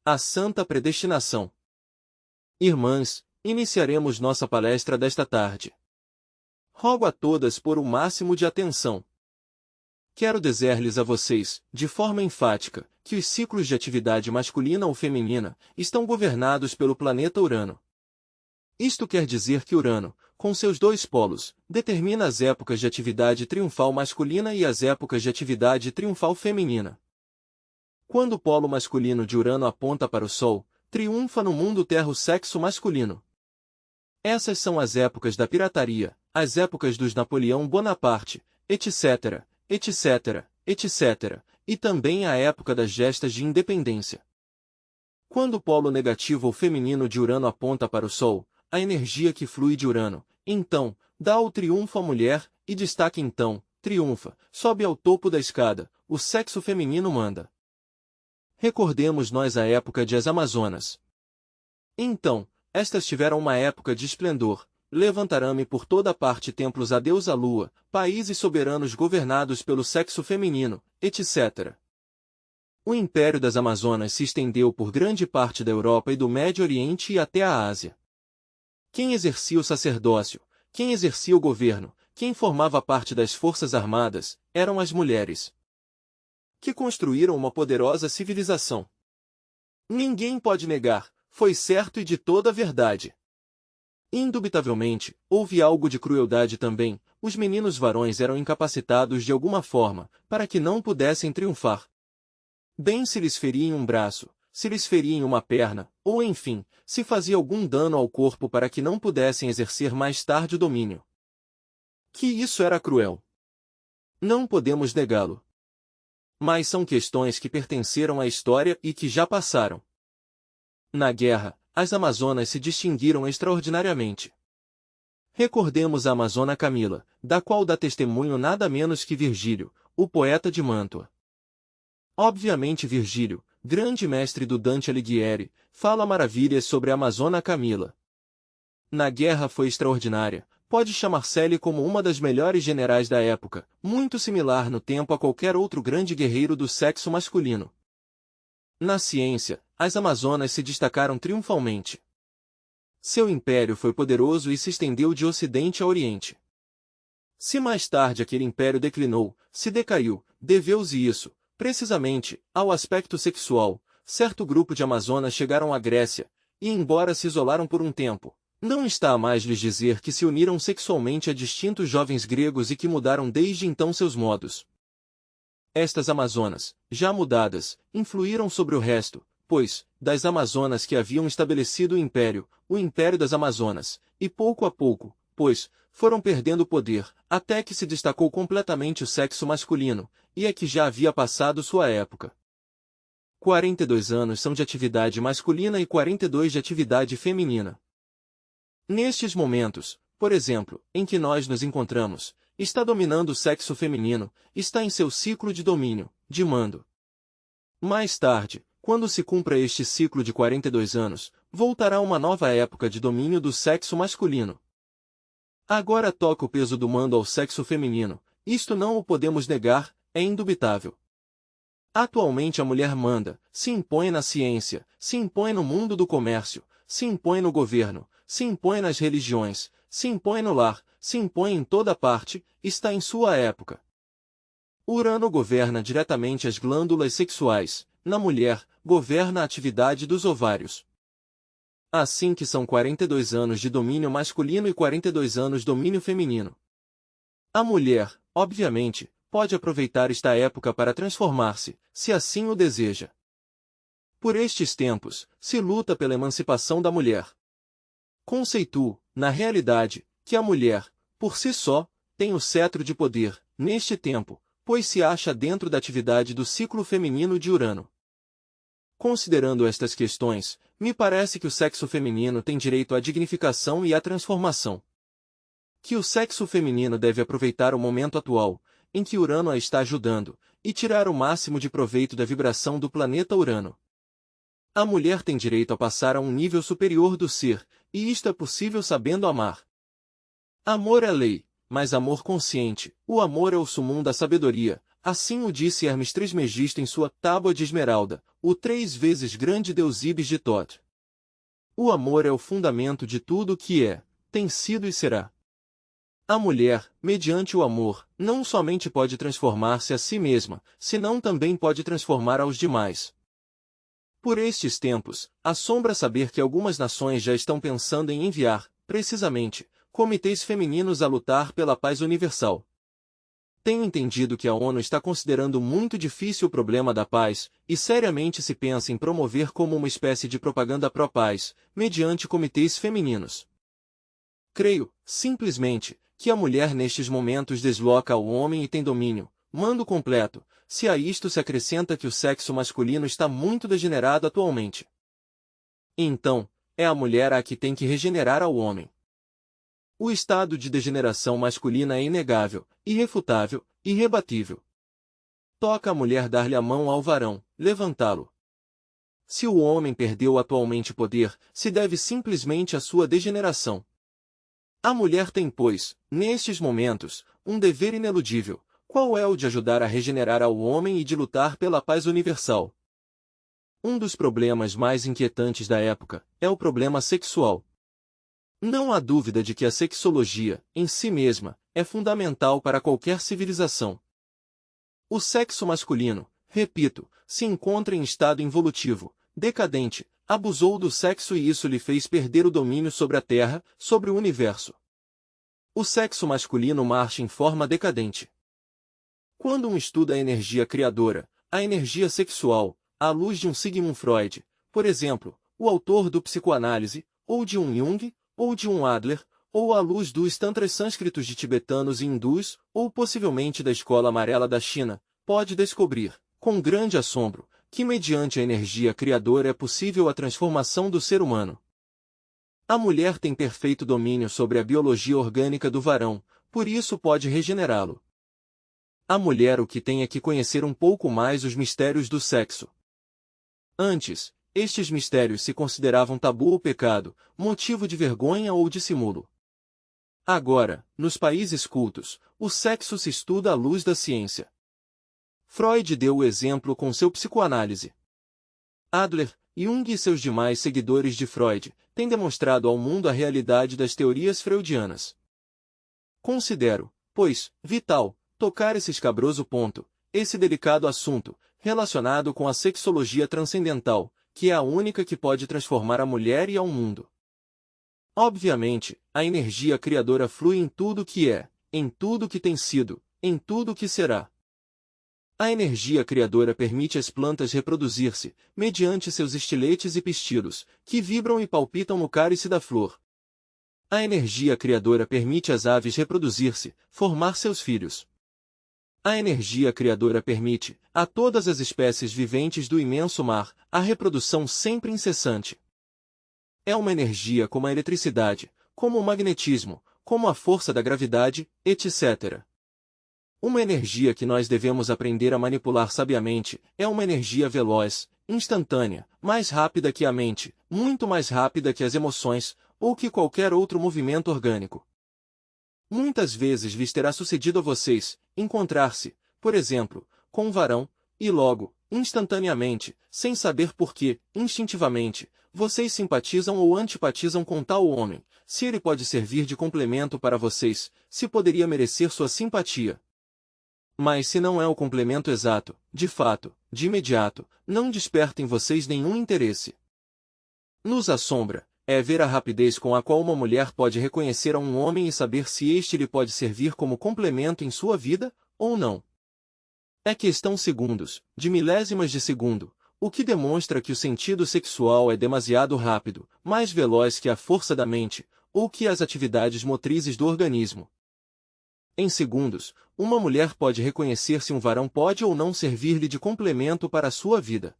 A Santa Predestinação. Irmãs, iniciaremos nossa palestra desta tarde. Rogo a todas por o máximo de atenção. Quero dizer-lhes a vocês, de forma enfática, que os ciclos de atividade masculina ou feminina estão governados pelo planeta Urano. Isto quer dizer que Urano, com seus dois polos, determina as épocas de atividade triunfal masculina e as épocas de atividade triunfal feminina. Quando o polo masculino de Urano aponta para o Sol, triunfa no mundo terra o sexo masculino. Essas são as épocas da pirataria, as épocas dos Napoleão Bonaparte, etc., etc., etc., e também a época das gestas de independência. Quando o polo negativo ou feminino de Urano aponta para o Sol, a energia que flui de Urano, então, dá o triunfo à mulher, e destaque então, triunfa, sobe ao topo da escada, o sexo feminino manda. Recordemos nós a época de as Amazonas. Então, estas tiveram uma época de esplendor, levantarão-me por toda parte templos a deusa Lua, países soberanos governados pelo sexo feminino, etc. O Império das Amazonas se estendeu por grande parte da Europa e do Médio Oriente e até a Ásia. Quem exercia o sacerdócio, quem exercia o governo, quem formava parte das forças armadas, eram as mulheres, que construíram uma poderosa civilização. Ninguém pode negar, foi certo e de toda a verdade. Indubitavelmente, houve algo de crueldade também, os meninos varões eram incapacitados de alguma forma, para que não pudessem triunfar. Bem se lhes feria um braço, se lhes feria uma perna, ou enfim, se fazia algum dano ao corpo para que não pudessem exercer mais tarde o domínio. Que isso era cruel. Não podemos negá-lo. Mas são questões que pertenceram à história e que já passaram. Na guerra, as Amazonas se distinguiram extraordinariamente. Recordemos a Amazona Camila, da qual dá testemunho nada menos que Virgílio, o poeta de Mântua. Obviamente Virgílio, grande mestre do Dante Alighieri, fala maravilhas sobre a Amazona Camila. Na guerra foi extraordinária, pode chamar-se-lhe como uma das melhores generais da época, muito similar no tempo a qualquer outro grande guerreiro do sexo masculino. Na ciência, as Amazonas se destacaram triunfalmente. Seu império foi poderoso e se estendeu de Ocidente a Oriente. Se mais tarde aquele império declinou, se decaiu, deveu-se isso, precisamente, ao aspecto sexual. Certo grupo de Amazonas chegaram à Grécia, e embora se isolaram por um tempo, não está a mais lhes dizer que se uniram sexualmente a distintos jovens gregos e que mudaram desde então seus modos. Estas Amazonas, já mudadas, influíram sobre o resto, pois, das Amazonas que haviam estabelecido o Império das Amazonas, e pouco a pouco, pois, foram perdendo poder, até que se destacou completamente o sexo masculino, e é que já havia passado sua época. 42 anos são de atividade masculina e 42 de atividade feminina. Nestes momentos, por exemplo, em que nós nos encontramos, está dominando o sexo feminino, está em seu ciclo de domínio, de mando. Mais tarde, quando se cumpra este ciclo de 42 anos, voltará uma nova época de domínio do sexo masculino. Agora toca o peso do mando ao sexo feminino, isto não o podemos negar, é indubitável. Atualmente a mulher manda, se impõe na ciência, se impõe no mundo do comércio, se impõe no governo, se impõe nas religiões, se impõe no lar, se impõe em toda parte, está em sua época. Urano governa diretamente as glândulas sexuais, na mulher, governa a atividade dos ovários. Assim que são 42 anos de domínio masculino e 42 anos de domínio feminino. A mulher, obviamente, pode aproveitar esta época para transformar-se, se assim o deseja. Por estes tempos, se luta pela emancipação da mulher. Conceituo, na realidade, que a mulher, por si só, tem o cetro de poder, neste tempo, pois se acha dentro da atividade do ciclo feminino de Urano. Considerando estas questões, me parece que o sexo feminino tem direito à dignificação e à transformação. Que o sexo feminino deve aproveitar o momento atual, em que Urano a está ajudando, e tirar o máximo de proveito da vibração do planeta Urano. A mulher tem direito a passar a um nível superior do ser, e isto é possível sabendo amar. Amor é lei, mas amor consciente, o amor é o sumum da sabedoria, assim o disse Hermes Trismegisto em sua Tábua de Esmeralda, o 3 vezes grande deus Ibis de Tot. O amor é o fundamento de tudo o que é, tem sido e será. A mulher, mediante o amor, não somente pode transformar-se a si mesma, senão também pode transformar aos demais. Por estes tempos, assombra saber que algumas nações já estão pensando em enviar, precisamente, comitês femininos a lutar pela paz universal. Tenho entendido que a ONU está considerando muito difícil o problema da paz, e seriamente se pensa em promover como uma espécie de propaganda pró-paz, mediante comitês femininos. Creio, simplesmente, que a mulher nestes momentos desloca ao homem e tem domínio, mando completo, se a isto se acrescenta que o sexo masculino está muito degenerado atualmente. Então, é a mulher a que tem que regenerar ao homem. O estado de degeneração masculina é inegável, irrefutável, irrebatível. Toca a mulher dar-lhe a mão ao varão, levantá-lo. Se o homem perdeu atualmente poder, se deve simplesmente à sua degeneração. A mulher tem, pois, nestes momentos, um dever ineludível, qual é o de ajudar a regenerar ao homem e de lutar pela paz universal. Um dos problemas mais inquietantes da época é o problema sexual. Não há dúvida de que a sexologia, em si mesma, é fundamental para qualquer civilização. O sexo masculino, repito, se encontra em estado involutivo, decadente, abusou do sexo e isso lhe fez perder o domínio sobre a Terra, sobre o universo. O sexo masculino marcha em forma decadente. Quando um estuda a energia criadora, a energia sexual, à luz de um Sigmund Freud, por exemplo, o autor do Psicoanálise, ou de um Jung, ou de um Adler, ou à luz dos tantras sânscritos de tibetanos e hindus, ou possivelmente da escola amarela da China, pode descobrir, com grande assombro, que mediante a energia criadora é possível a transformação do ser humano. A mulher tem perfeito domínio sobre a biologia orgânica do varão, por isso pode regenerá-lo. A mulher o que tem é que conhecer um pouco mais os mistérios do sexo. Antes, estes mistérios se consideravam tabu ou pecado, motivo de vergonha ou dissimulo. Agora, nos países cultos, o sexo se estuda à luz da ciência. Freud deu o exemplo com seu psicoanálise. Adler, Jung e seus demais seguidores de Freud têm demonstrado ao mundo a realidade das teorias freudianas. Considero, pois, vital, tocar esse escabroso ponto, esse delicado assunto, relacionado com a sexologia transcendental, que é a única que pode transformar a mulher e ao mundo. Obviamente, a energia criadora flui em tudo que é, em tudo que tem sido, em tudo que será. A energia criadora permite às plantas reproduzir-se, mediante seus estiletes e pistilos, que vibram e palpitam no cálice da flor. A energia criadora permite às aves reproduzir-se, formar seus filhos. A energia criadora permite, a todas as espécies viventes do imenso mar, a reprodução sempre incessante. É uma energia como a eletricidade, como o magnetismo, como a força da gravidade, etc. Uma energia que nós devemos aprender a manipular sabiamente, é uma energia veloz, instantânea, mais rápida que a mente, muito mais rápida que as emoções, ou que qualquer outro movimento orgânico. Muitas vezes lhes terá sucedido a vocês, encontrar-se, por exemplo, com um varão, e logo, instantaneamente, sem saber porquê, instintivamente, vocês simpatizam ou antipatizam com tal homem, se ele pode servir de complemento para vocês, se poderia merecer sua simpatia. Mas se não é o complemento exato, de fato, de imediato, não desperta em vocês nenhum interesse. Nos assombra, é ver a rapidez com a qual uma mulher pode reconhecer a um homem e saber se este lhe pode servir como complemento em sua vida, ou não. É questão segundos, de milésimas de segundo, o que demonstra que o sentido sexual é demasiado rápido, mais veloz que a força da mente, ou que as atividades motrizes do organismo. Em segundos, uma mulher pode reconhecer se um varão pode ou não servir-lhe de complemento para a sua vida.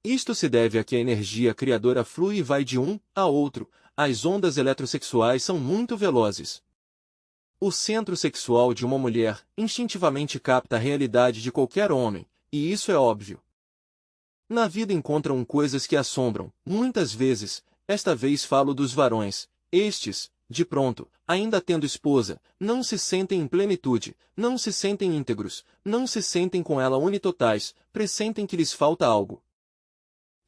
Isto se deve a que a energia criadora flui e vai de um a outro, as ondas eletrosexuais são muito velozes. O centro sexual de uma mulher instintivamente capta a realidade de qualquer homem, e isso é óbvio. Na vida encontram coisas que assombram, muitas vezes, esta vez falo dos varões, estes, de pronto, ainda tendo esposa, não se sentem em plenitude, não se sentem íntegros, não se sentem com ela unitotais, pressentem que lhes falta algo.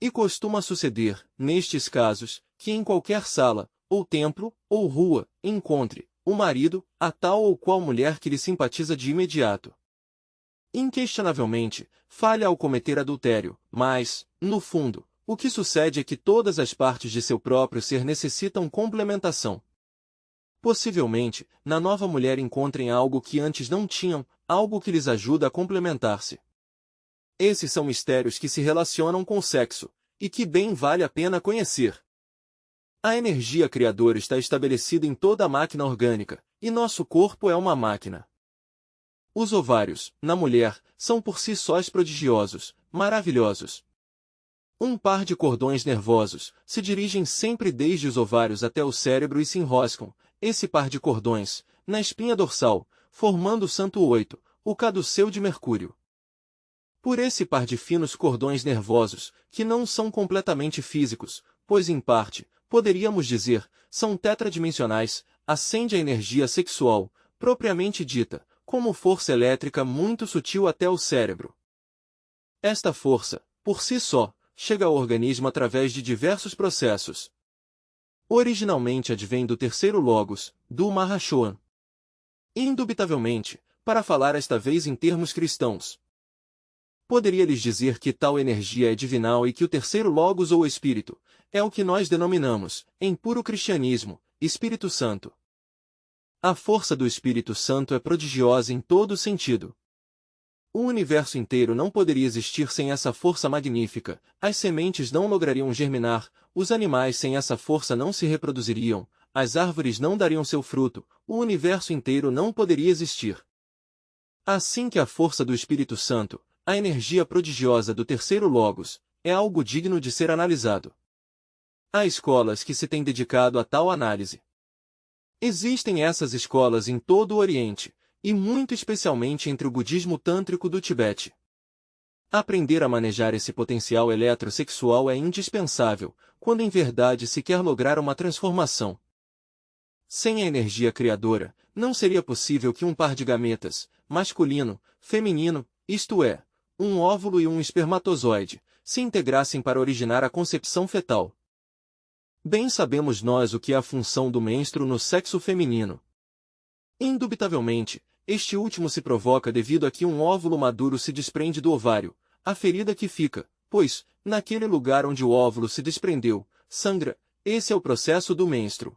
E costuma suceder, nestes casos, que em qualquer sala, ou templo, ou rua, encontre o marido, a tal ou qual mulher que lhe simpatiza de imediato. Inquestionavelmente, falha ao cometer adultério, mas, no fundo, o que sucede é que todas as partes de seu próprio ser necessitam complementação. Possivelmente, na nova mulher encontrem algo que antes não tinham, algo que lhes ajuda a complementar-se. Esses são mistérios que se relacionam com o sexo, e que bem vale a pena conhecer. A energia criadora está estabelecida em toda a máquina orgânica, e nosso corpo é uma máquina. Os ovários, na mulher, são por si sós prodigiosos, maravilhosos. Um par de cordões nervosos se dirigem sempre desde os ovários até o cérebro e se enroscam, esse par de cordões, na espinha dorsal, formando o santo oito, o caduceu de Mercúrio. Por esse par de finos cordões nervosos, que não são completamente físicos, pois em parte, poderíamos dizer, são tetradimensionais, ascende a energia sexual, propriamente dita, como força elétrica muito sutil até o cérebro. Esta força, por si só, chega ao organismo através de diversos processos. Originalmente advém do terceiro logos, do Mahashohan. Indubitavelmente, para falar esta vez em termos cristãos, poderia lhes dizer que tal energia é divinal e que o terceiro logos ou espírito é o que nós denominamos, em puro cristianismo, Espírito Santo. A força do Espírito Santo é prodigiosa em todo sentido. O universo inteiro não poderia existir sem essa força magnífica, as sementes não lograriam germinar, os animais sem essa força não se reproduziriam, as árvores não dariam seu fruto, o universo inteiro não poderia existir. Assim que a força do Espírito Santo, a energia prodigiosa do terceiro logos, é algo digno de ser analisado. Há escolas que se têm dedicado a tal análise. Existem essas escolas em todo o Oriente, e muito especialmente entre o budismo tântrico do Tibete. Aprender a manejar esse potencial eletrosexual é indispensável, quando em verdade se quer lograr uma transformação. Sem a energia criadora, não seria possível que um par de gametas, masculino, feminino, isto é, um óvulo e um espermatozoide, se integrassem para originar a concepção fetal. Bem sabemos nós o que é a função do menstruo no sexo feminino. Indubitavelmente, este último se provoca devido a que um óvulo maduro se desprende do ovário, a ferida que fica, pois, naquele lugar onde o óvulo se desprendeu, sangra, esse é o processo do menstruo.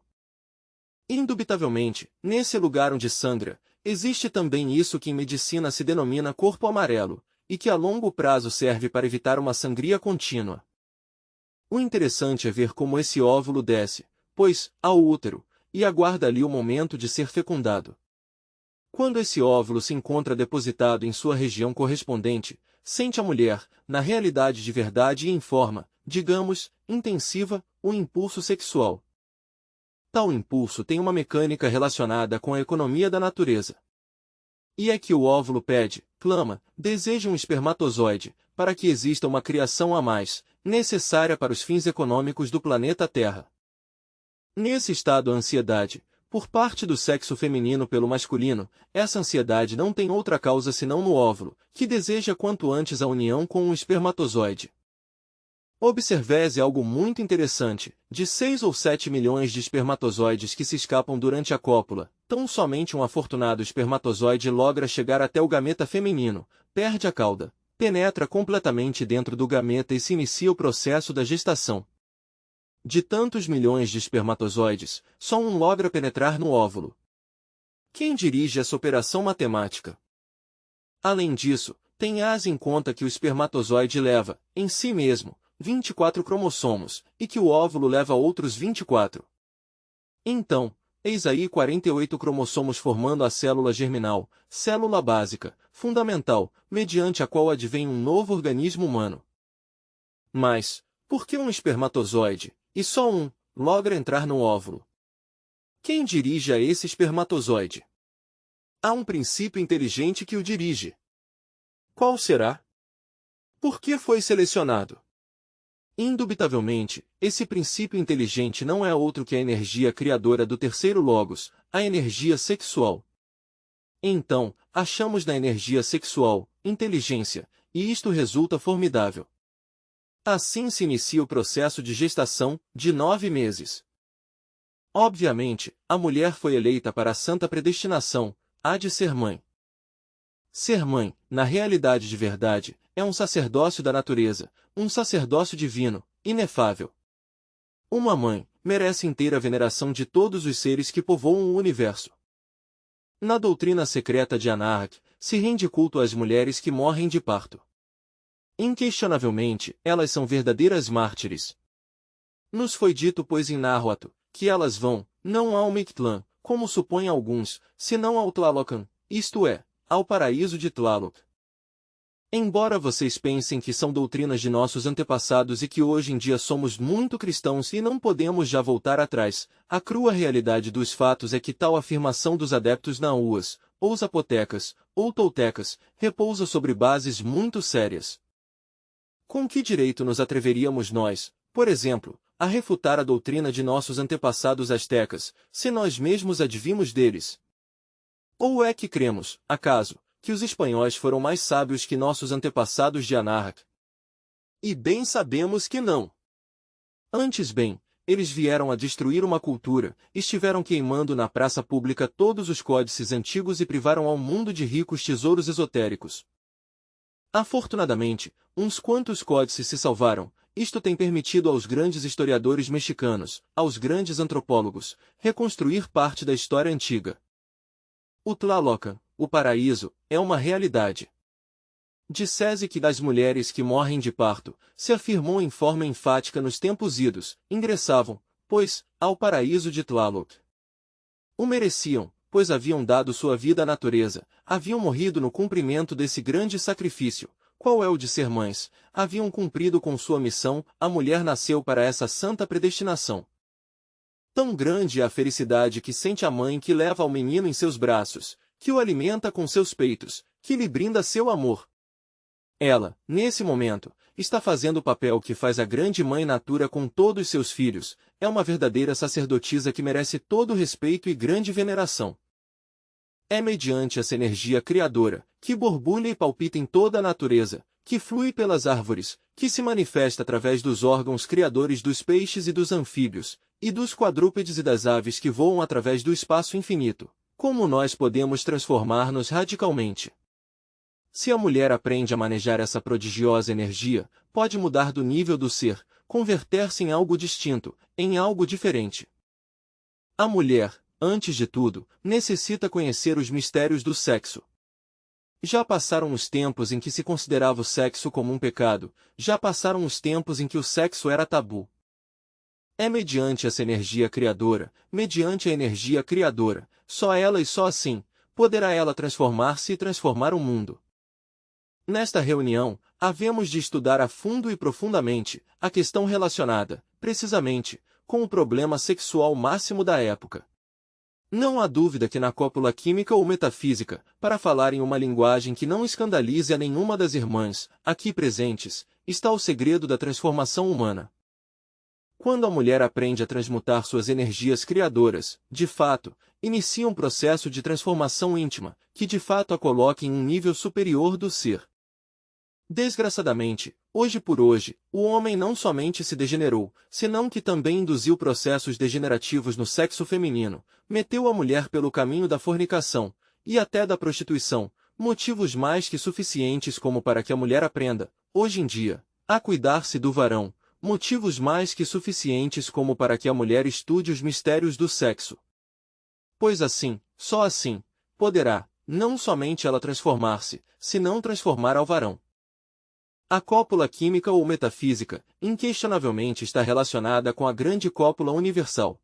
Indubitavelmente, nesse lugar onde sangra, existe também isso que em medicina se denomina corpo amarelo, e que a longo prazo serve para evitar uma sangria contínua. O interessante é ver como esse óvulo desce, pois, ao útero, e aguarda ali o momento de ser fecundado. Quando esse óvulo se encontra depositado em sua região correspondente, sente a mulher, na realidade de verdade e em forma, digamos, intensiva, o impulso sexual. Tal impulso tem uma mecânica relacionada com a economia da natureza. E é que o óvulo pede, clama, deseja um espermatozoide, para que exista uma criação a mais, necessária para os fins econômicos do planeta Terra. Nesse estado a ansiedade, por parte do sexo feminino pelo masculino, essa ansiedade não tem outra causa senão no óvulo, que deseja quanto antes a união com um espermatozoide. Observese algo muito interessante, de 6 ou 7 milhões de espermatozoides que se escapam durante a cópula, tão somente um afortunado espermatozoide logra chegar até o gameta feminino, perde a cauda, penetra completamente dentro do gameta e se inicia o processo da gestação. De tantos milhões de espermatozoides, só um logra penetrar no óvulo. Quem dirige essa operação matemática? Além disso, tenhas em conta que o espermatozoide leva, em si mesmo, 24 cromossomos, e que o óvulo leva outros 24. Então, eis aí 48 cromossomos formando a célula germinal, célula básica, fundamental, mediante a qual advém um novo organismo humano. Mas, por que um espermatozoide, e só um, logra entrar no óvulo? Quem dirige a esse espermatozoide? Há um princípio inteligente que o dirige. Qual será? Por que foi selecionado? Indubitavelmente, esse princípio inteligente não é outro que a energia criadora do terceiro logos, a energia sexual. Então, achamos na energia sexual inteligência, e isto resulta formidável. Assim se inicia o processo de gestação, de 9 meses. Obviamente, a mulher foi eleita para a santa predestinação, há de ser mãe. Ser mãe, na realidade de verdade, é um sacerdócio da natureza, um sacerdócio divino, inefável. Uma mãe merece inteira veneração de todos os seres que povoam o universo. Na doutrina secreta de Anahak, se rende culto às mulheres que morrem de parto. Inquestionavelmente, elas são verdadeiras mártires. Nos foi dito, pois, em Nahuatl, que elas vão, não ao Mictlán, como supõem alguns, senão ao Tlalocan, isto é, ao paraíso de Tlaloc. Embora vocês pensem que são doutrinas de nossos antepassados e que hoje em dia somos muito cristãos e não podemos já voltar atrás, a crua realidade dos fatos é que tal afirmação dos adeptos nahuas, ou zapotecas, ou toltecas, repousa sobre bases muito sérias. Com que direito nos atreveríamos nós, por exemplo, a refutar a doutrina de nossos antepassados astecas, se nós mesmos advimos deles? Ou é que cremos, acaso, que os espanhóis foram mais sábios que nossos antepassados de Anahak? E bem sabemos que não. Antes bem, eles vieram a destruir uma cultura, estiveram queimando na praça pública todos os códices antigos e privaram ao mundo de ricos tesouros esotéricos. Afortunadamente, uns quantos códices se salvaram. Isto tem permitido aos grandes historiadores mexicanos, aos grandes antropólogos, reconstruir parte da história antiga. O Tlalocan, o paraíso, é uma realidade. Dissese que das mulheres que morrem de parto, se afirmou em forma enfática nos tempos idos, ingressavam, pois, ao paraíso de Tlaloc. O mereciam, pois haviam dado sua vida à natureza, haviam morrido no cumprimento desse grande sacrifício. Qual é o de ser mães? Haviam cumprido com sua missão, a mulher nasceu para essa santa predestinação. Tão grande é a felicidade que sente a mãe que leva ao menino em seus braços, que o alimenta com seus peitos, que lhe brinda seu amor. Ela, nesse momento, está fazendo o papel que faz a grande mãe natura com todos seus filhos, é uma verdadeira sacerdotisa que merece todo respeito e grande veneração. É mediante essa energia criadora, que borbulha e palpita em toda a natureza, que flui pelas árvores, que se manifesta através dos órgãos criadores dos peixes e dos anfíbios, e dos quadrúpedes e das aves que voam através do espaço infinito, como nós podemos transformar-nos radicalmente. Se a mulher aprende a manejar essa prodigiosa energia, pode mudar do nível do ser, converter-se em algo distinto, em algo diferente. A mulher, antes de tudo, necessita conhecer os mistérios do sexo. Já passaram os tempos em que se considerava o sexo como um pecado, já passaram os tempos em que o sexo era tabu. É mediante essa energia criadora, mediante a energia criadora, só ela e só assim, poderá ela transformar-se e transformar o mundo. Nesta reunião, havemos de estudar a fundo e profundamente a questão relacionada, precisamente, com o problema sexual máximo da época. Não há dúvida que na cópula química ou metafísica, para falar em uma linguagem que não escandalize a nenhuma das irmãs, aqui presentes, está o segredo da transformação humana. Quando a mulher aprende a transmutar suas energias criadoras, de fato, inicia um processo de transformação íntima, que de fato a coloca em um nível superior do ser. Desgraçadamente, hoje por hoje, o homem não somente se degenerou, senão que também induziu processos degenerativos no sexo feminino, meteu a mulher pelo caminho da fornicação, e até da prostituição, motivos mais que suficientes como para que a mulher aprenda, hoje em dia, a cuidar-se do varão, motivos mais que suficientes como para que a mulher estude os mistérios do sexo. Pois assim, só assim, poderá, não somente ela transformar-se, senão transformar ao varão. A cópula química ou metafísica, inquestionavelmente está relacionada com a grande cópula universal.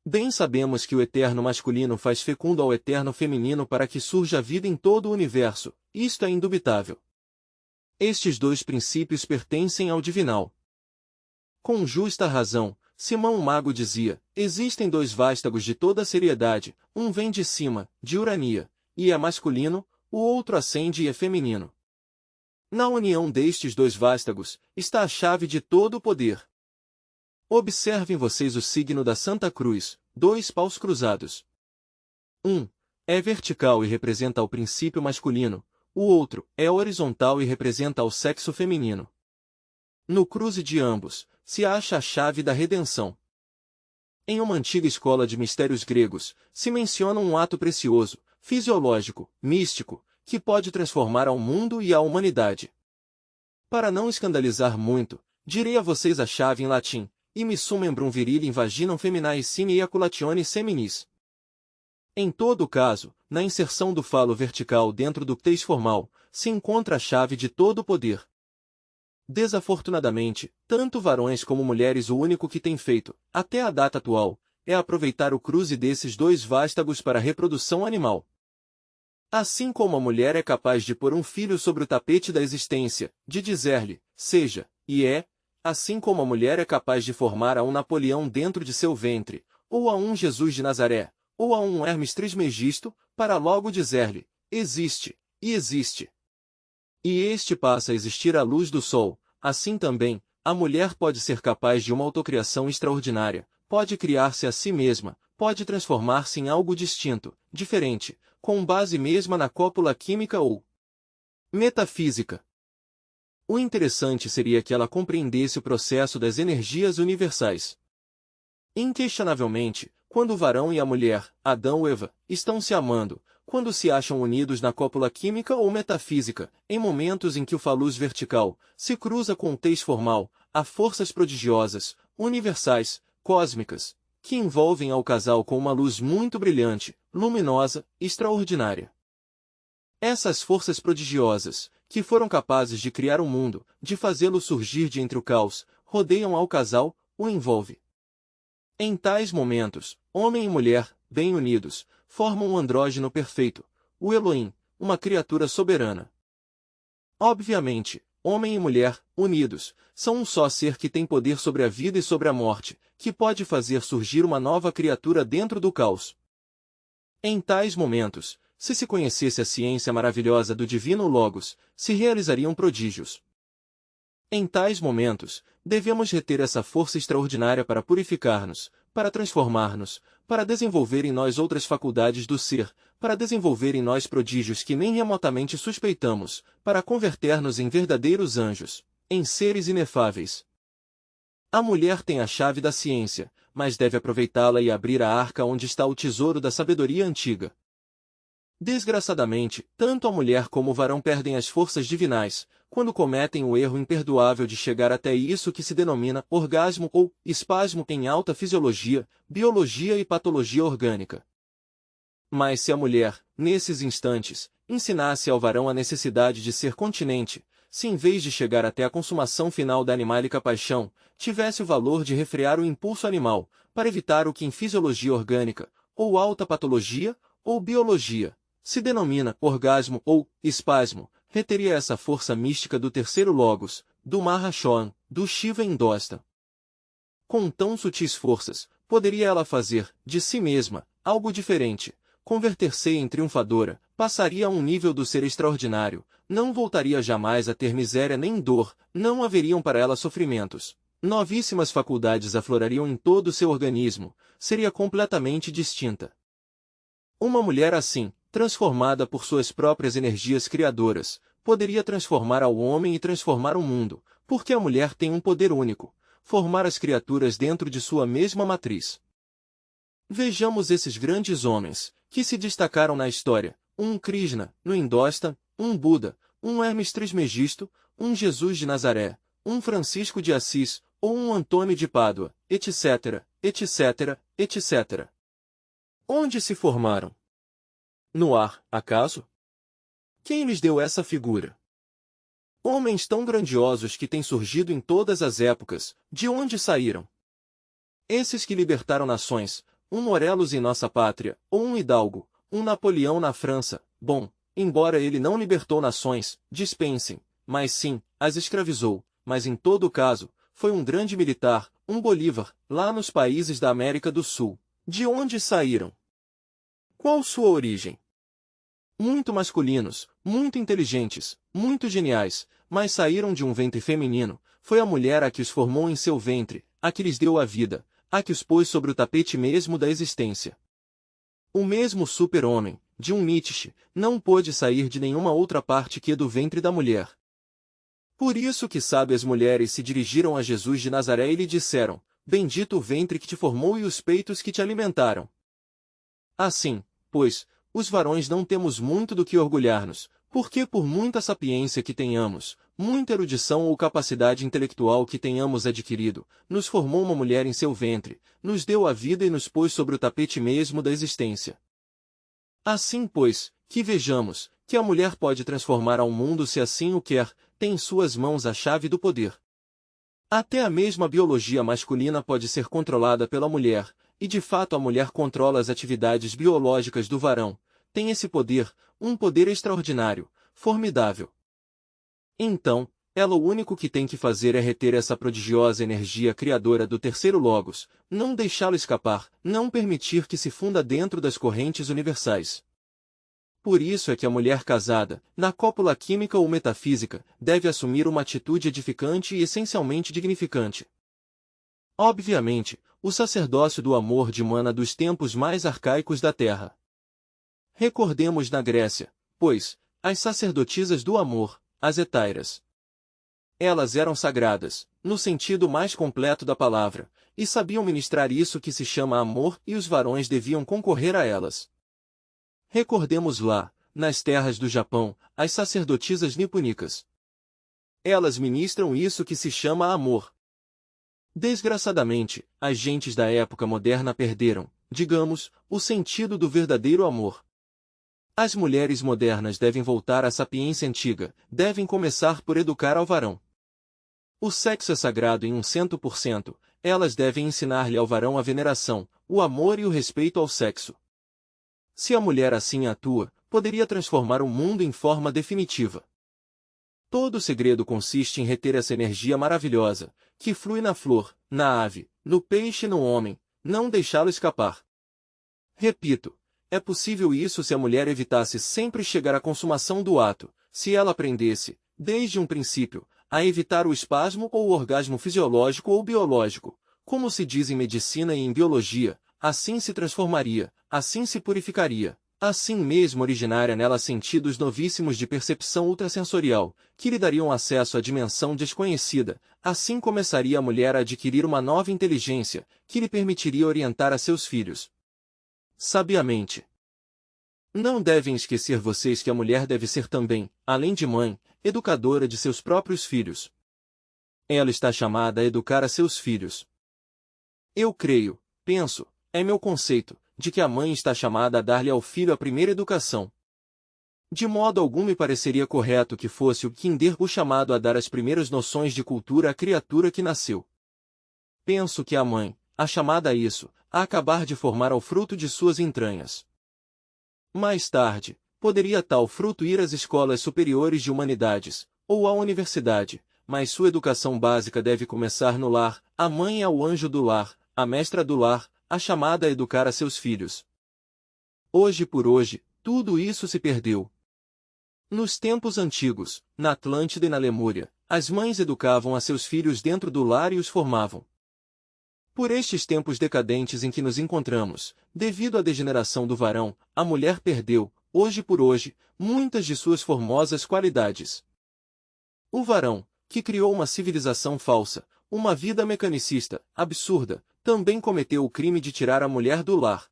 Bem sabemos que o eterno masculino faz fecundo ao eterno feminino para que surja a vida em todo o universo, isto é indubitável. Estes dois princípios pertencem ao divinal. Com justa razão, Simão o Mago dizia, existem dois vástagos de toda a seriedade, um vem de cima, de Urania, e é masculino, o outro ascende e é feminino. Na união destes dois vástagos, está a chave de todo o poder. Observem vocês o signo da Santa Cruz, dois paus cruzados. Um é vertical e representa o princípio masculino, o outro é horizontal e representa o sexo feminino. No cruze de ambos, se acha a chave da redenção. Em uma antiga escola de mistérios gregos, se menciona um ato precioso, fisiológico, místico, que pode transformar ao mundo e à humanidade. Para não escandalizar muito, direi a vocês a chave em latim, immissum membrum virilem vaginam feminae sine eiaculatione seminis. Em todo caso, na inserção do falo vertical dentro do pteis formal, se encontra a chave de todo o poder. Desafortunadamente, tanto varões como mulheres o único que têm feito, até a data atual, é aproveitar o cruze desses dois vástagos para a reprodução animal. Assim como a mulher é capaz de pôr um filho sobre o tapete da existência, de dizer-lhe, seja, e é, assim como a mulher é capaz de formar a um Napoleão dentro de seu ventre, ou a um Jesus de Nazaré, ou a um Hermes Trismegisto, para logo dizer-lhe, existe, e existe. E este passa a existir à luz do sol, assim também, a mulher pode ser capaz de uma autocriação extraordinária, pode criar-se a si mesma, pode transformar-se em algo distinto, diferente, com base mesma na cópula química ou metafísica. O interessante seria que ela compreendesse o processo das energias universais. Inquestionavelmente, quando o varão e a mulher, Adão ou Eva, estão se amando, quando se acham unidos na cópula química ou metafísica, em momentos em que o falus vertical se cruza com o tez formal, há forças prodigiosas, universais, cósmicas, que envolvem ao casal com uma luz muito brilhante, luminosa, extraordinária. Essas forças prodigiosas, que foram capazes de criar o mundo, de fazê-lo surgir de entre o caos, rodeiam ao casal, o envolve. Em tais momentos, homem e mulher, bem unidos, formam um andrógeno perfeito, o Elohim, uma criatura soberana. Obviamente, homem e mulher, unidos, são um só ser que tem poder sobre a vida e sobre a morte, que pode fazer surgir uma nova criatura dentro do caos. Em tais momentos, se conhecesse a ciência maravilhosa do divino Logos, se realizariam prodígios. Em tais momentos, devemos reter essa força extraordinária para purificar-nos, para transformar-nos, para desenvolver em nós outras faculdades do ser, para desenvolver em nós prodígios que nem remotamente suspeitamos, para converter-nos em verdadeiros anjos, em seres inefáveis. A mulher tem a chave da ciência, mas deve aproveitá-la e abrir a arca onde está o tesouro da sabedoria antiga. Desgraçadamente, tanto a mulher como o varão perdem as forças divinais, quando cometem o erro imperdoável de chegar até isso que se denomina orgasmo ou espasmo em alta fisiologia, biologia e patologia orgânica. Mas se a mulher, nesses instantes, ensinasse ao varão a necessidade de ser continente, se em vez de chegar até a consumação final da animálica paixão, tivesse o valor de refrear o impulso animal, para evitar o que em fisiologia orgânica, ou alta patologia, ou biologia, se denomina orgasmo ou espasmo, reteria essa força mística do terceiro logos, do Mahashohan, do Shiva Indosta. Com tão sutis forças, poderia ela fazer, de si mesma, algo diferente, converter-se em triunfadora, passaria a um nível do ser extraordinário, não voltaria jamais a ter miséria nem dor, não haveriam para ela sofrimentos. Novíssimas faculdades aflorariam em todo o seu organismo, seria completamente distinta. Uma mulher assim, transformada por suas próprias energias criadoras, poderia transformar ao homem e transformar o mundo, porque a mulher tem um poder único, formar as criaturas dentro de sua mesma matriz. Vejamos esses grandes homens, que se destacaram na história, um Krishna, no Indosta, um Buda, um Hermes Trismegisto, um Jesus de Nazaré, um Francisco de Assis, ou um Antônio de Pádua, etc., etc., etc. Onde se formaram? No ar, acaso? Quem lhes deu essa figura? Homens tão grandiosos que têm surgido em todas as épocas, de onde saíram? Esses que libertaram nações, um Morelos em nossa pátria, ou um Hidalgo, um Napoleão na França, bom, embora ele não libertou nações, dispensem, mas sim, as escravizou, mas em todo caso, foi um grande militar, um Bolívar, lá nos países da América do Sul. De onde saíram? Qual sua origem? Muito masculinos, muito inteligentes, muito geniais, mas saíram de um ventre feminino, foi a mulher a que os formou em seu ventre, a que lhes deu a vida, a que os pôs sobre o tapete mesmo da existência. O mesmo super-homem, de um Nietzsche, não pôde sair de nenhuma outra parte que do ventre da mulher. Por isso que sábias mulheres se dirigiram a Jesus de Nazaré e lhe disseram: Bendito o ventre que te formou e os peitos que te alimentaram. Assim, pois, os varões não temos muito do que orgulhar-nos, porque por muita sapiência que tenhamos, muita erudição ou capacidade intelectual que tenhamos adquirido, nos formou uma mulher em seu ventre, nos deu a vida e nos pôs sobre o tapete mesmo da existência. Assim, pois, que vejamos, que a mulher pode transformar ao mundo se assim o quer, tem em suas mãos a chave do poder. Até a mesma biologia masculina pode ser controlada pela mulher, e de fato a mulher controla as atividades biológicas do varão, tem esse poder, um poder extraordinário, formidável. Então, ela o único que tem que fazer é reter essa prodigiosa energia criadora do terceiro logos, não deixá-lo escapar, não permitir que se funda dentro das correntes universais. Por isso é que a mulher casada, na cópula química ou metafísica, deve assumir uma atitude edificante e essencialmente dignificante. Obviamente, o sacerdócio do amor dimana dos tempos mais arcaicos da Terra. Recordemos na Grécia, pois, as sacerdotisas do amor, as hetairas. Elas eram sagradas, no sentido mais completo da palavra, e sabiam ministrar isso que se chama amor e os varões deviam concorrer a elas. Recordemos lá, nas terras do Japão, as sacerdotisas nipônicas. Elas ministram isso que se chama amor. Desgraçadamente, as gentes da época moderna perderam, digamos, o sentido do verdadeiro amor. As mulheres modernas devem voltar à sapiência antiga, devem começar por educar ao varão. O sexo é sagrado em 100%, elas devem ensinar-lhe ao varão a veneração, o amor e o respeito ao sexo. Se a mulher assim atua, poderia transformar o mundo em forma definitiva. Todo o segredo consiste em reter essa energia maravilhosa, que flui na flor, na ave, no peixe e no homem, não deixá-lo escapar. Repito, é possível isso se a mulher evitasse sempre chegar à consumação do ato, se ela aprendesse, desde um princípio, a evitar o espasmo ou o orgasmo fisiológico ou biológico, como se diz em medicina e em biologia, assim se transformaria, assim se purificaria, assim mesmo originaria nela sentidos novíssimos de percepção ultrassensorial, que lhe dariam acesso à dimensão desconhecida, assim começaria a mulher a adquirir uma nova inteligência, que lhe permitiria orientar a seus filhos sabiamente. Não devem esquecer vocês que a mulher deve ser também, além de mãe, educadora de seus próprios filhos. Ela está chamada a educar a seus filhos. Eu creio, penso, é meu conceito, de que a mãe está chamada a dar-lhe ao filho a primeira educação. De modo algum me pareceria correto que fosse o kinder o chamado a dar as primeiras noções de cultura à criatura que nasceu. Penso que a mãe, a chamada a isso, a acabar de formar ao fruto de suas entranhas. Mais tarde, poderia tal fruto ir às escolas superiores de humanidades, ou à universidade, mas sua educação básica deve começar no lar, a mãe é o anjo do lar, a mestra do lar, a chamada a educar a seus filhos. Hoje por hoje, tudo isso se perdeu. Nos tempos antigos, na Atlântida e na Lemúria, as mães educavam a seus filhos dentro do lar e os formavam. Por estes tempos decadentes em que nos encontramos, devido à degeneração do varão, a mulher perdeu, hoje por hoje, muitas de suas formosas qualidades. O varão, que criou uma civilização falsa, uma vida mecanicista, absurda, também cometeu o crime de tirar a mulher do lar.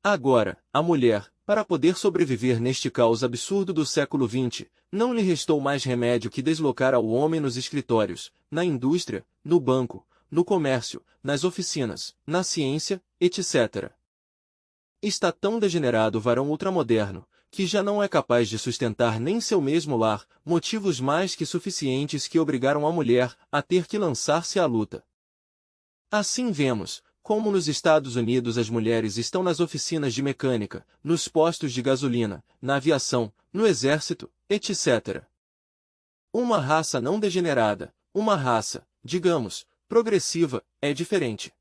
Agora, a mulher, para poder sobreviver neste caos absurdo do século XX, não lhe restou mais remédio que deslocar ao homem nos escritórios, na indústria, no banco, no comércio, nas oficinas, na ciência, etc. Está tão degenerado o varão ultramoderno, que já não é capaz de sustentar nem seu mesmo lar, motivos mais que suficientes que obrigaram a mulher a ter que lançar-se à luta. Assim vemos, como nos Estados Unidos as mulheres estão nas oficinas de mecânica, nos postos de gasolina, na aviação, no exército, etc. Uma raça não degenerada, uma raça, digamos, progressiva, é diferente.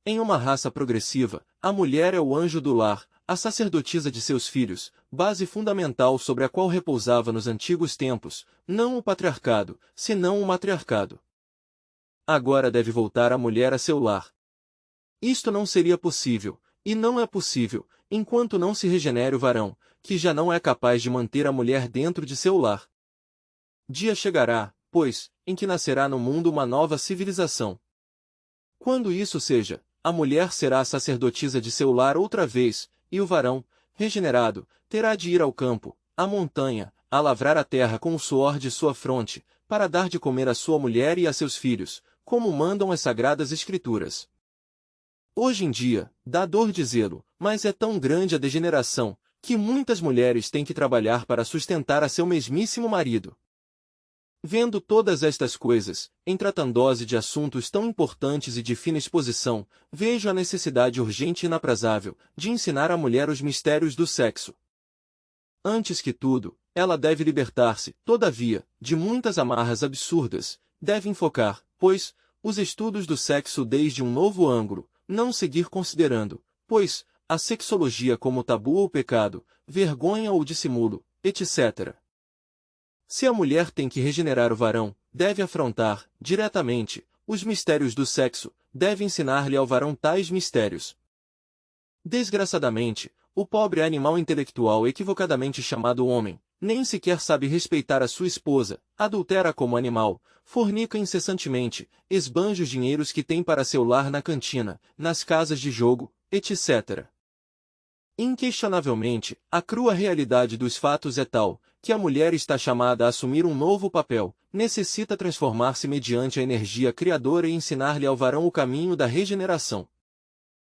Em uma raça progressiva, a mulher é o anjo do lar, a sacerdotisa de seus filhos, base fundamental sobre a qual repousava nos antigos tempos, não o patriarcado, senão o matriarcado. Agora deve voltar a mulher a seu lar. Isto não seria possível, e não é possível, enquanto não se regenere o varão, que já não é capaz de manter a mulher dentro de seu lar. Dia chegará, pois, em que nascerá no mundo uma nova civilização. Quando isso seja, a mulher será a sacerdotisa de seu lar outra vez, e o varão, regenerado, terá de ir ao campo, à montanha, a lavrar a terra com o suor de sua fronte, para dar de comer à sua mulher e a seus filhos, como mandam as sagradas escrituras. Hoje em dia, dá dor dizê-lo, mas é tão grande a degeneração, que muitas mulheres têm que trabalhar para sustentar a seu mesmíssimo marido. Vendo todas estas coisas, em tratando-se de assuntos tão importantes e de fina exposição, vejo a necessidade urgente e inaprazável de ensinar à mulher os mistérios do sexo. Antes que tudo, ela deve libertar-se, todavia, de muitas amarras absurdas, deve enfocar, pois, os estudos do sexo desde um novo ângulo, não seguir considerando, pois, a sexologia como tabu ou pecado, vergonha ou dissimulo, etc. Se a mulher tem que regenerar o varão, deve afrontar, diretamente, os mistérios do sexo, deve ensinar-lhe ao varão tais mistérios. Desgraçadamente, o pobre animal intelectual equivocadamente chamado homem, nem sequer sabe respeitar a sua esposa, adultera como animal, fornica incessantemente, esbanja os dinheiros que tem para seu lar na cantina, nas casas de jogo, etc. Inquestionavelmente, a crua realidade dos fatos é tal, que a mulher está chamada a assumir um novo papel, necessita transformar-se mediante a energia criadora e ensinar-lhe ao varão o caminho da regeneração.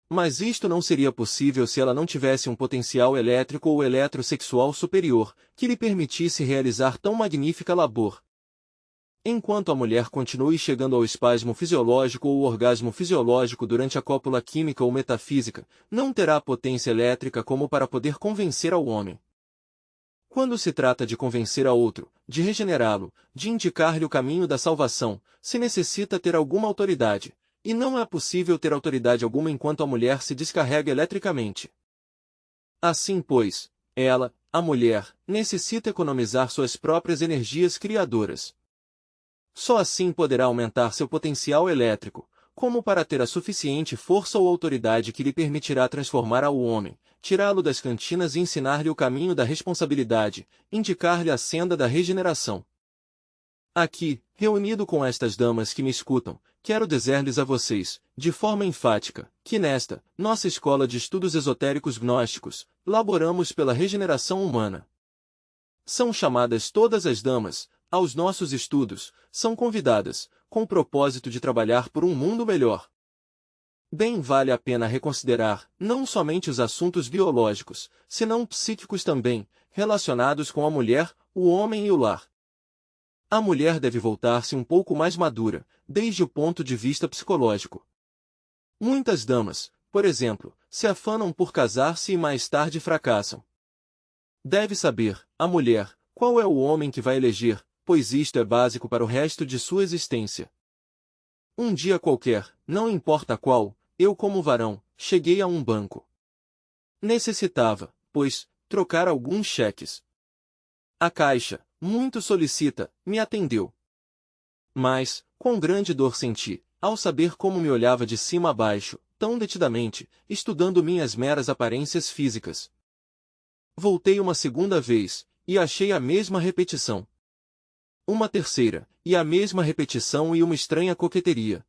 Mas isto não seria possível se ela não tivesse um potencial elétrico ou eletrosexual superior, que lhe permitisse realizar tão magnífica labor. Enquanto a mulher continue chegando ao espasmo fisiológico ou orgasmo fisiológico durante a cópula química ou metafísica, não terá potência elétrica como para poder convencer ao homem. Quando se trata de convencer a outro, de regenerá-lo, de indicar-lhe o caminho da salvação, se necessita ter alguma autoridade, e não é possível ter autoridade alguma enquanto a mulher se descarrega eletricamente. Assim, pois, ela, a mulher, necessita economizar suas próprias energias criadoras. Só assim poderá aumentar seu potencial elétrico, como para ter a suficiente força ou autoridade que lhe permitirá transformar ao homem, tirá-lo das cantinas e ensinar-lhe o caminho da responsabilidade, indicar-lhe a senda da regeneração. Aqui, reunido com estas damas que me escutam, quero dizer-lhes a vocês, de forma enfática, que nesta, nossa escola de estudos esotéricos gnósticos, laboramos pela regeneração humana. São chamadas todas as damas, aos nossos estudos, são convidadas, com o propósito de trabalhar por um mundo melhor. Bem vale a pena reconsiderar, não somente os assuntos biológicos, senão psíquicos também, relacionados com a mulher, o homem e o lar. A mulher deve voltar-se um pouco mais madura, desde o ponto de vista psicológico. Muitas damas, por exemplo, se afanam por casar-se e mais tarde fracassam. Deve saber, a mulher, qual é o homem que vai eleger, pois isto é básico para o resto de sua existência. Um dia qualquer, não importa qual, eu como varão, cheguei a um banco. Necessitava, pois, trocar alguns cheques. A caixa, muito solicita, me atendeu. Mas, com grande dor senti, ao saber como me olhava de cima a baixo, tão detidamente, estudando minhas meras aparências físicas. Voltei uma segunda vez, e achei a mesma repetição. Uma terceira, e a mesma repetição e uma estranha coqueteria.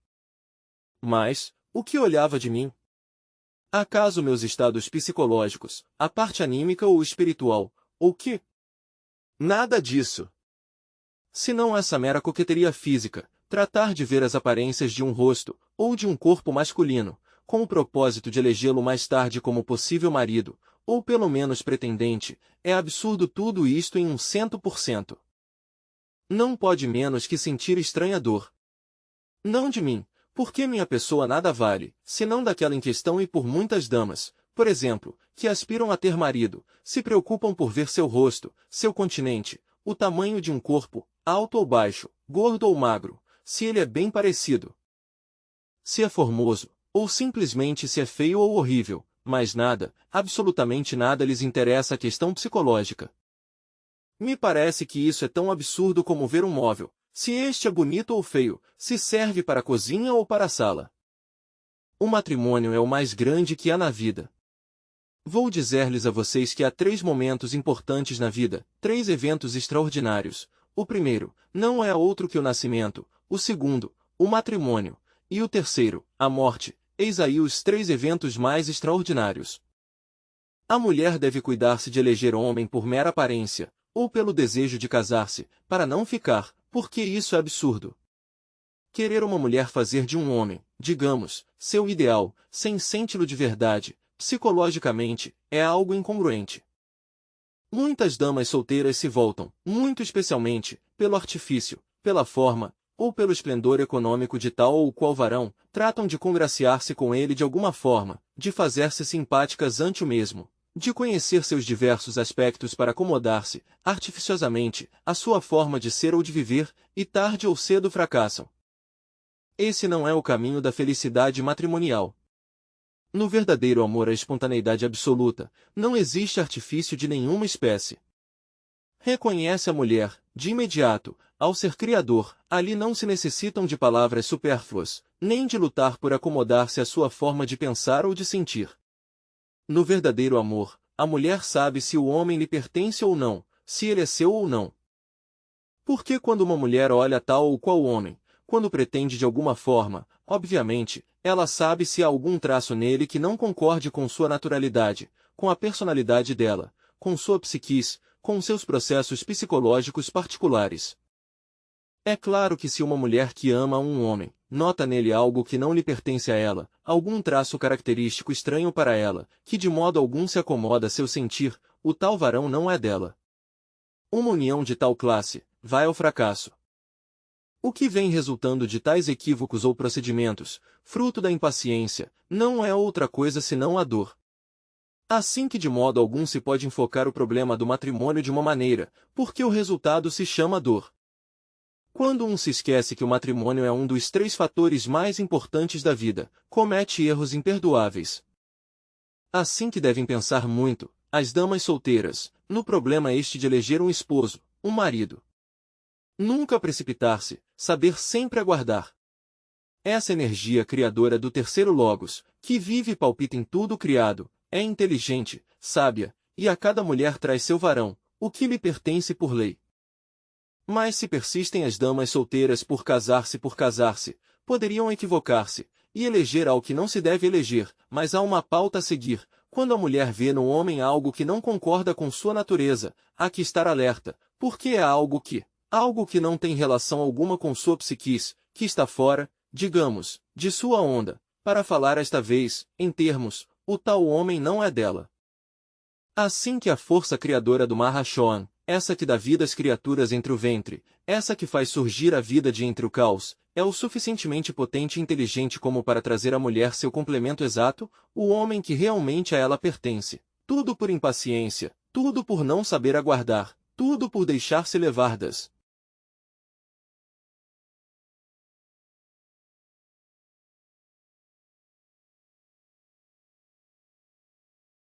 Mas, o que olhava de mim? Acaso meus estados psicológicos, a parte anímica ou espiritual, ou que? Nada disso. Senão essa mera coqueteria física, tratar de ver as aparências de um rosto, ou de um corpo masculino, com o propósito de elegê-lo mais tarde como possível marido, ou pelo menos pretendente, é absurdo tudo isto em 100%. Não pode menos que sentir estranha dor. Não de mim, porque minha pessoa nada vale, senão daquela em questão e por muitas damas, por exemplo, que aspiram a ter marido, se preocupam por ver seu rosto, seu continente, o tamanho de um corpo, alto ou baixo, gordo ou magro, se ele é bem parecido, se é formoso, ou simplesmente se é feio ou horrível, mas nada, absolutamente nada lhes interessa a questão psicológica. Me parece que isso é tão absurdo como ver um móvel, se este é bonito ou feio, se serve para a cozinha ou para a sala. O matrimônio é o mais grande que há na vida. Vou dizer-lhes a vocês que há 3 momentos importantes na vida, 3 eventos extraordinários. O primeiro, não é outro que o nascimento, o segundo, o matrimônio, e o terceiro, a morte. Eis aí os 3 eventos mais extraordinários. A mulher deve cuidar-se de eleger homem por mera aparência, ou pelo desejo de casar-se, para não ficar, porque isso é absurdo. Querer uma mulher fazer de um homem, digamos, seu ideal, sem senti-lo de verdade, psicologicamente, é algo incongruente. Muitas damas solteiras se voltam, muito especialmente, pelo artifício, pela forma, ou pelo esplendor econômico de tal ou qual varão, tratam de congraciar-se com ele de alguma forma, de fazer-se simpáticas ante o mesmo, de conhecer seus diversos aspectos para acomodar-se, artificiosamente, à sua forma de ser ou de viver, e tarde ou cedo fracassam. Esse não é o caminho da felicidade matrimonial. No verdadeiro amor, a espontaneidade absoluta, não existe artifício de nenhuma espécie. Reconhece a mulher, de imediato, ao ser criador, ali não se necessitam de palavras supérfluas, nem de lutar por acomodar-se à sua forma de pensar ou de sentir. No verdadeiro amor, a mulher sabe se o homem lhe pertence ou não, se ele é seu ou não. Porque quando uma mulher olha tal ou qual homem, quando pretende de alguma forma, obviamente, ela sabe se há algum traço nele que não concorde com sua naturalidade, com a personalidade dela, com sua psiquis, com seus processos psicológicos particulares. É claro que se uma mulher que ama um homem, nota nele algo que não lhe pertence a ela, algum traço característico estranho para ela, que de modo algum se acomoda a seu sentir, o tal varão não é dela. Uma união de tal classe vai ao fracasso. O que vem resultando de tais equívocos ou procedimentos, fruto da impaciência, não é outra coisa senão a dor. Assim que de modo algum se pode enfocar o problema do matrimônio de uma maneira, porque o resultado se chama dor. Quando um se esquece que o matrimônio é um dos 3 fatores mais importantes da vida, comete erros imperdoáveis. Assim que devem pensar muito, as damas solteiras, no problema este de eleger um esposo, um marido. Nunca precipitar-se, saber sempre aguardar. Essa energia criadora do terceiro logos, que vive e palpita em tudo criado, é inteligente, sábia, e a cada mulher traz seu varão, o que lhe pertence por lei. Mas se persistem as damas solteiras por casar-se, poderiam equivocar-se, e eleger ao que não se deve eleger, mas há uma pauta a seguir. Quando a mulher vê no homem algo que não concorda com sua natureza, há que estar alerta, porque é algo que não tem relação alguma com sua psiquis, que está fora, digamos, de sua onda. Para falar esta vez, em termos, o tal homem não é dela. Assim que a força criadora do Mahashohan, essa que dá vida às criaturas entre o ventre, essa que faz surgir a vida de entre o caos, é o suficientemente potente e inteligente como para trazer à mulher seu complemento exato, o homem que realmente a ela pertence. Tudo por impaciência, tudo por não saber aguardar, tudo por deixar-se levar das